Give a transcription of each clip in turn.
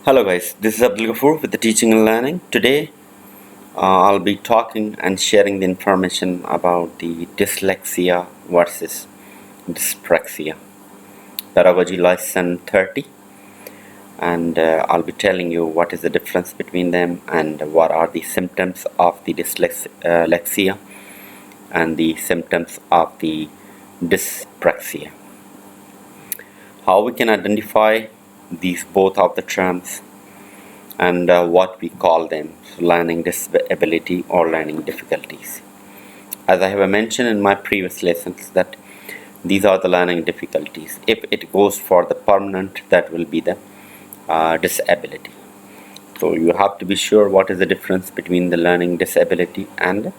Hello guys, this is Abdul Ghafoor with the Teaching and Learning. Today I'll be talking and sharing the information about the dyslexia versus dyspraxia, pedagogy lesson 30, and I'll be telling you what is the difference between them and what are the symptoms of the dyslexia and the symptoms of the dyspraxia. How we can identify these both of the terms and what we call them, learning disability or learning difficulties. As I have mentioned in my previous lessons that these are the learning difficulties. If it goes for the permanent, that will be the disability. So you have to be sure what is the difference between the learning disability and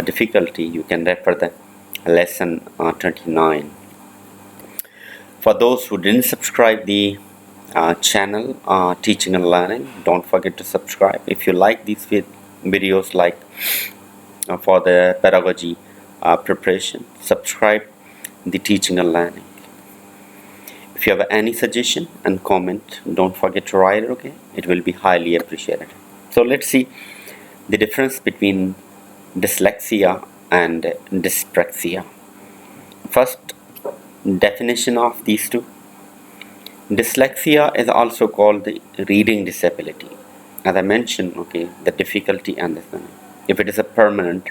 difficulty. You can refer the lesson 29. For those who didn't subscribe the channel Teaching and Learning, don't forget to subscribe. If you like these videos, like for the pedagogy preparation, subscribe the Teaching and Learning. If you have any suggestion and comment, don't forget to write it, okay? It will be highly appreciated. So let's see the difference between dyslexia and dyspraxia. First, definition of these two. Dyslexia is also called the reading disability. As I mentioned, okay, the difficulty and this one. If it is a permanent,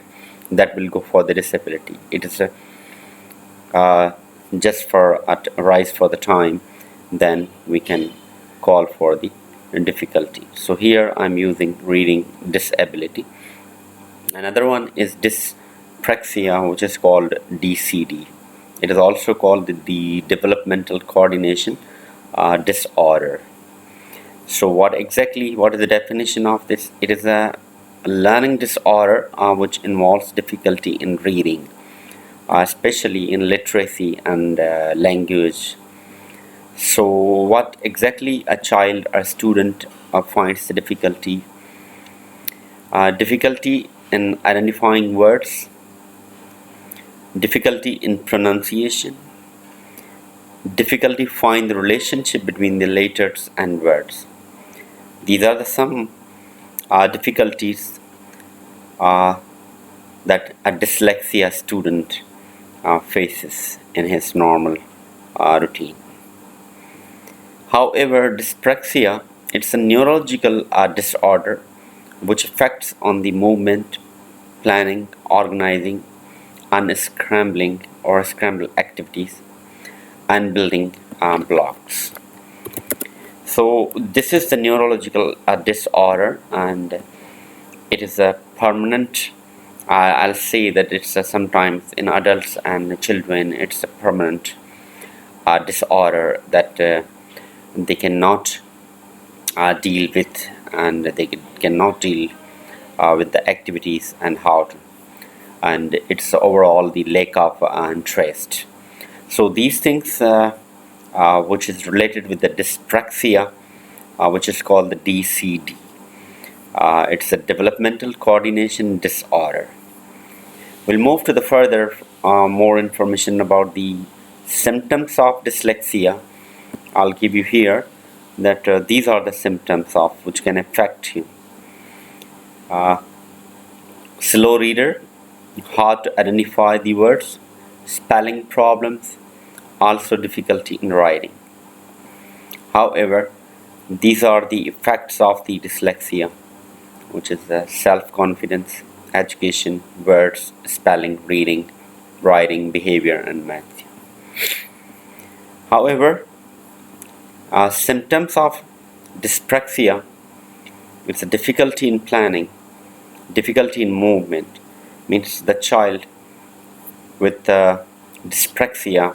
that will go for the disability. It is a just for arise for the time, then we can call for the difficulty. So here I'm using reading disability. Another one is dyspraxia, which is called DCD. It is also called the developmental coordination disorder. So what is the definition of this? It is a learning disorder which involves difficulty in reading, especially in literacy and language. So what exactly a child or student finds the difficulty? Difficulty in identifying words, difficulty in pronunciation, difficulty find the relationship between the letters and words. These are the some difficulties that a dyslexia student faces in his normal routine. However, dyspraxia, it's a neurological disorder which affects on the movement, planning, organizing, unscrambling or scramble activities, and building blocks. So this is the neurological disorder, and it is a permanent. I'll say that it's sometimes in adults and children it's a permanent disorder that they cannot deal with, and they cannot deal with the activities and how to, and it's overall the lack of interest. So these things which is related with the dyspraxia, which is called the DCD. It's a developmental coordination disorder. We'll move to the further more information about the symptoms of dyslexia. I'll give you here that these are the symptoms of which can affect you. Slow reader, hard to identify the words, spelling problems, also difficulty in writing. However, these are the effects of the dyslexia, which is self-confidence, education, words, spelling, reading, writing, behavior, and math. However, symptoms of dyspraxia, it's a difficulty in planning, difficulty in movement, means the child with dyspraxia,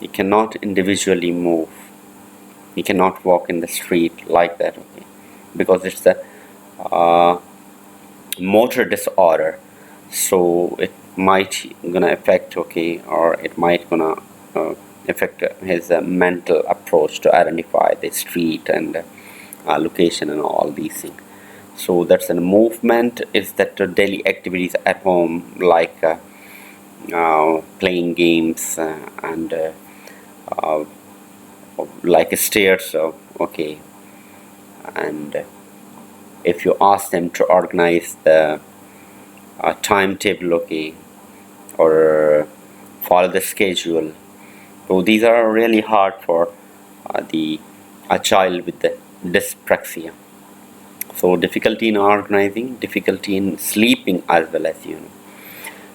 he cannot individually move. He cannot walk in the street like that, okay? Because it's the motor disorder. So it might gonna affect, okay, or it might gonna affect his mental approach to identify the street and location and all these things. So that's a movement is that daily activities at home, like playing games and like stairs okay, and if you ask them to organize the timetable, okay, or follow the schedule, so these are really hard for a child with the dyspraxia. So difficulty in organizing, difficulty in sleeping as well, as you know.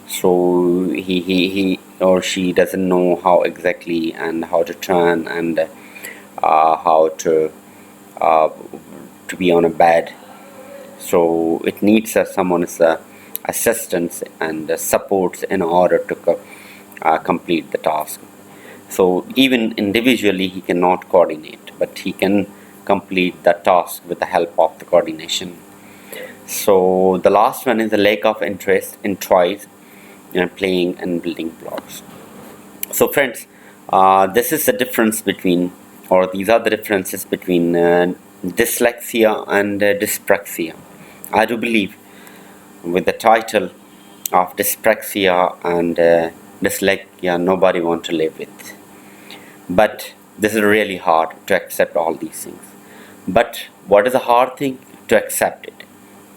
So he or she doesn't know how exactly and how to turn, and how uh, to be on a bed. So it needs someone's assistance and supports in order to complete the task. So even individually he cannot coordinate, but he can complete the task with the help of the coordination. So the last one is the lack of interest in toys, playing and building blocks. So friends, this is the difference between, or these are the differences between dyslexia and dyspraxia. I do believe with the title of dyspraxia and dyslexia, nobody wants to live with. But this is really hard to accept all these things. But what is a hard thing? To accept it.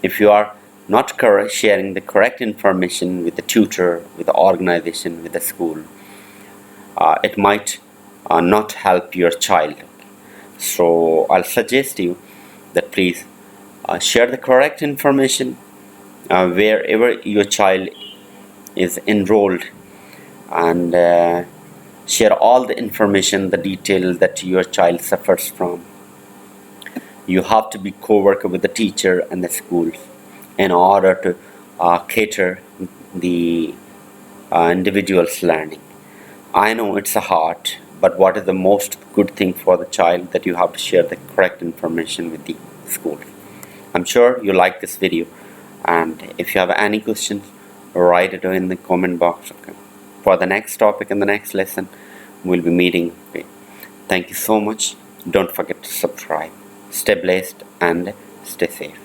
If you are not sharing the correct information with the tutor, with the organization, with the school, it might not help your child. So I'll suggest you that please share the correct information wherever your child is enrolled, and share all the information, the detail that your child suffers from. You have to be co-worker with the teacher and the schools in order to cater the individual's learning. I know it's a hard, but what is the most good thing for the child? That you have to share the correct information with the school. I'm sure you like this video, and if you have any questions, write it in the comment box. Okay. For the next topic and the next lesson, we'll be meeting. Okay. Thank you so much. Don't forget to subscribe. Stay blessed and stay safe.